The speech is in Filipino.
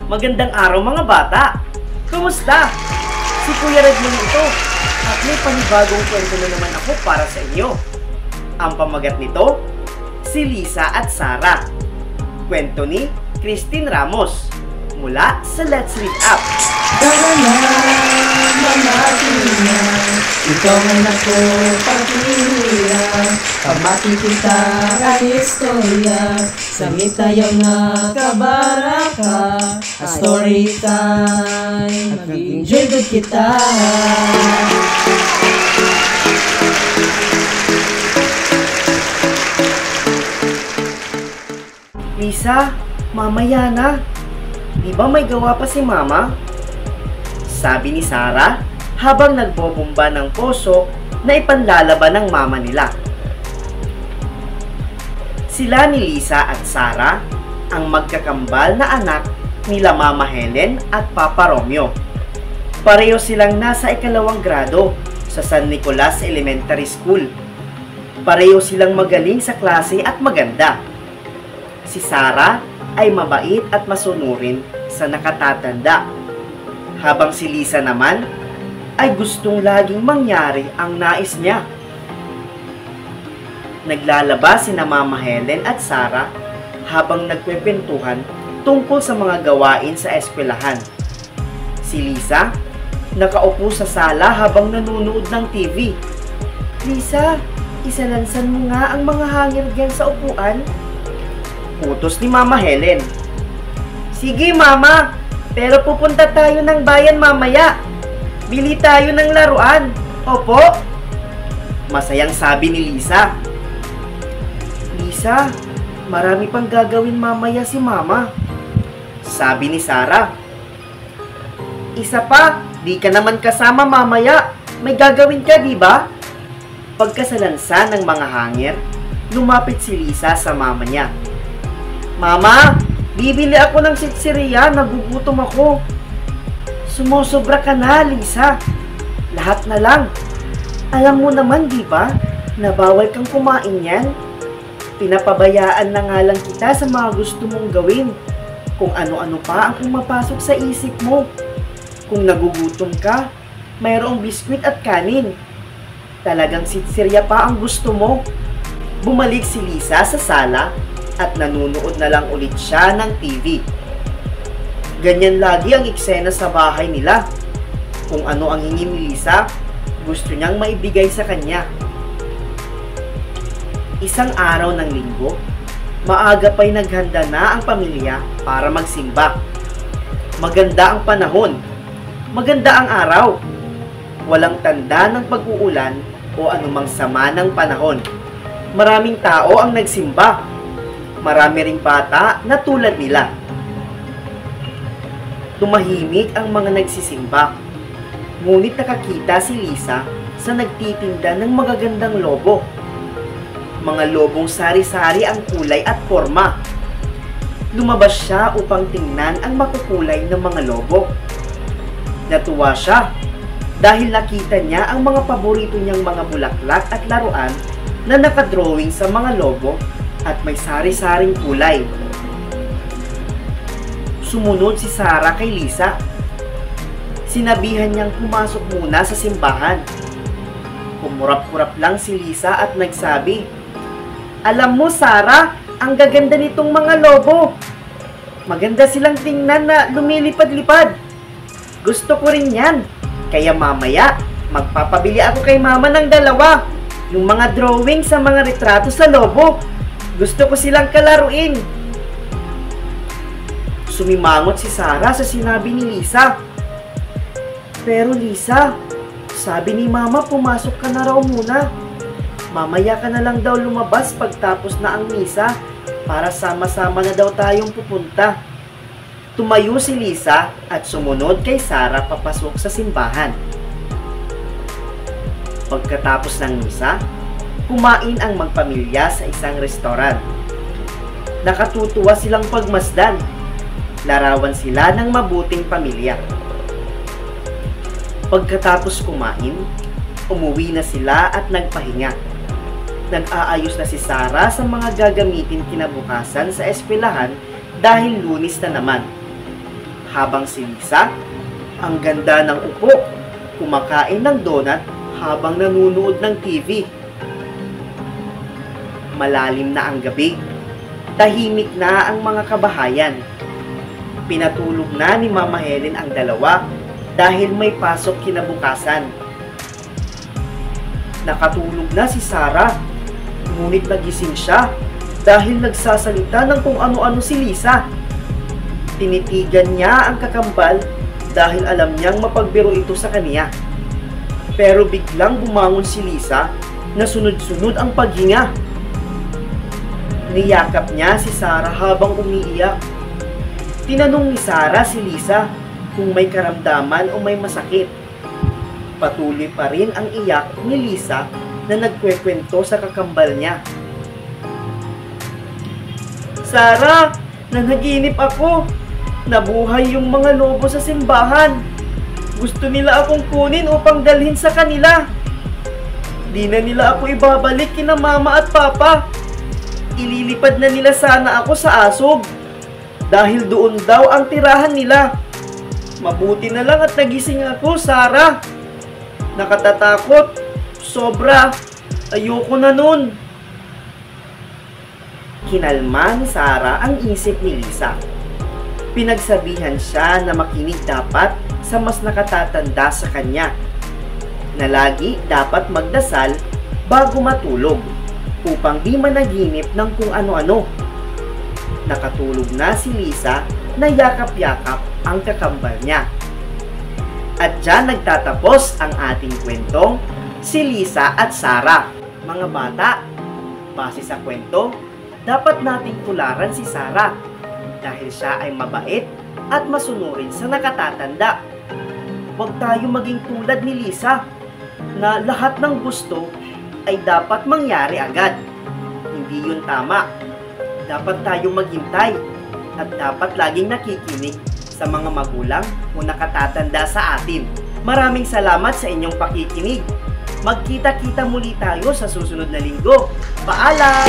Magandang araw mga bata! Kumusta? Si Kuya Red muli ito at may panibagong kwento na naman ako para sa inyo. Ang pamagat nito, si Lisa at Sarah. Kwento ni Christine Ramos mula sa Let's Read Up. Tara na, mga pina, ikaw man ako pagpilihan. Pamati kita ang istorya, sa mitayang nakabaraka. A story time, mag-enjoy good kita. Lisa, mamaya na. Di ba may gawa pa si Mama? Sabi ni Sarah habang nagbobomba ng poso na ipanlalaban ng mama nila. Sila ni Lisa at Sarah ang magkakambal na anak nila Mama Helen at Papa Romeo. Pareho silang nasa ikalawang grado sa San Nicolas Elementary School. Pareho silang magaling sa klase at maganda. Si Sarah ay mabait at masunurin sa nakatatanda, habang si Lisa naman ay gustong laging mangyari ang nais niya. Naglalaba sina Mama Helen at Sarah habang nagkwentuhan tungkol sa mga gawain sa eskwelahan. Si Lisa nakaupo sa sala habang nanonood ng TV. Lisa, isalansan mo nga ang mga hangir diyan sa upuan. Utos ni Mama Helen. Sige Mama, pero pupunta tayo ng bayan mamaya. Bili tayo ng laruan. Opo? Masayang sabi ni Lisa. Lisa, marami pang gagawin mamaya si Mama. Sabi ni Sarah. Isa pa, di ka naman kasama mamaya. May gagawin ka, di ba? Pagkasalansan ng mga hangir, lumapit si Lisa sa mama niya. Mama, bibili ako ng sitsiriya, nagugutom ako. Sumusobra ka na, Lisa. Lahat na lang. Alam mo naman, di ba, na bawal kang kumain yan? Pinapabayaan na nga lang kita sa mga gusto mong gawin. Kung ano-ano pa ang pumapasok sa isip mo. Kung nagugutom ka, mayroong biskwit at kanin. Talagang sitsiriya pa ang gusto mo. Bumalik si Lisa sa sala at nanunood na lang ulit siya ng TV. Ganyan lagi ang eksena sa bahay nila. Kung ano ang hingi ni Lisa, gusto niyang maibigay sa kanya. Isang araw ng linggo, maaga pa'y naghanda na ang pamilya para magsimba. Maganda ang panahon. Maganda ang araw. Walang tanda ng pag-uulan o anumang sama ng panahon. Maraming tao ang nagsimba. Marami ring bata na tulad nila. Tumahimik ang mga nagsisimba. Ngunit nakakita si Lisa sa nagtitinda ng magagandang lobo. Mga lobong sari-sari ang kulay at forma. Lumabas siya upang tingnan ang makukulay ng mga lobo. Natuwa siya dahil nakita niya ang mga paborito niyang mga bulaklak at laruan na nakadrawing sa mga lobo at may sari-saring kulay. Sumunod si Sarah kay Lisa. Sinabihan niyang pumasok muna sa simbahan. Kumurap-kurap lang si Lisa at nagsabi, Alam mo Sarah, ang gaganda nitong mga lobo. Maganda silang tingnan na lumilipad-lipad. Gusto ko rin yan. Kaya mamaya, magpapabili ako kay Mama ng dalawa. Yung mga drawing sa mga retrato sa lobo. Gusto ko silang kalaruin. Sumimangot si Sarah sa sinabi ni Lisa. Pero Lisa, sabi ni Mama pumasok ka na raw muna. Mamaya ka na lang daw lumabas pagtapos na ang misa para sama-sama na daw tayong pupunta. Tumayo si Lisa at sumunod kay Sarah papasok sa simbahan. Pagkatapos ng misa, kumain ang magpamilya sa isang restoran. Nakatutuwa silang pagmasdan. Larawan sila ng mabuting pamilya. Pagkatapos kumain, umuwi na sila at nagpahinga. Nag-aayos na si Sarah sa mga gagamitin kinabukasan sa eskwelahan dahil Lunes na naman. Habang si Lisa, ang ganda ng upo, kumakain ng donut habang nanonood ng TV. Malalim na ang gabi. Tahimik na ang mga kabahayan. Pinatulog na ni Mama Helen ang dalawa dahil may pasok kinabukasan. Nakatulog na si Sarah, ngunit nagising siya dahil nagsasalita ng kung ano-ano si Lisa. Tinitigan niya ang kakambal dahil alam niyang mapagbiro ito sa kaniya. Pero biglang bumangon si Lisa na sunod-sunod ang paghinga. Niyakap niya si Sarah habang umiiyak. Tinanong ni Sarah si Lisa kung may karamdaman o may masakit. Patuloy pa rin ang iyak ni Lisa na nagkwekwento sa kakambal niya. Sarah, nanaginip ako. Nabuhay yung mga lobo sa simbahan. Gusto nila akong kunin upang dalhin sa kanila. Di na nila ako ibabalik kina mama at papa. Ililipad na nila sana ako sa asog. Dahil doon daw ang tirahan nila. Mabuti na lang at nagising ako, Sarah. Nakatatakot. Sobra. Ayoko na nun. Kinalma ni Sarah ang isip ni Lisa. Pinagsabihan siya na makinig dapat sa mas nakatatanda sa kanya, na lagi dapat magdasal bago matulog upang di managinip ng kung ano-ano. Nakatulog na si Lisa na yakap-yakap ang kakambal niya. At dyan nagtatapos ang ating kwentong Si Lisa at Sarah. Mga bata, base sa kwento, dapat nating tularan si Sarah dahil siya ay mabait at masunurin sa nakatatanda. Huwag tayo maging tulad ni Lisa na lahat ng gusto ay dapat mangyari agad. Hindi yun tama. Dapat tayo maghintay at dapat laging nakikinig sa mga magulang o nakatatanda sa atin. Maraming salamat sa inyong pakikinig. Magkita-kita muli tayo sa susunod na linggo. Paalam!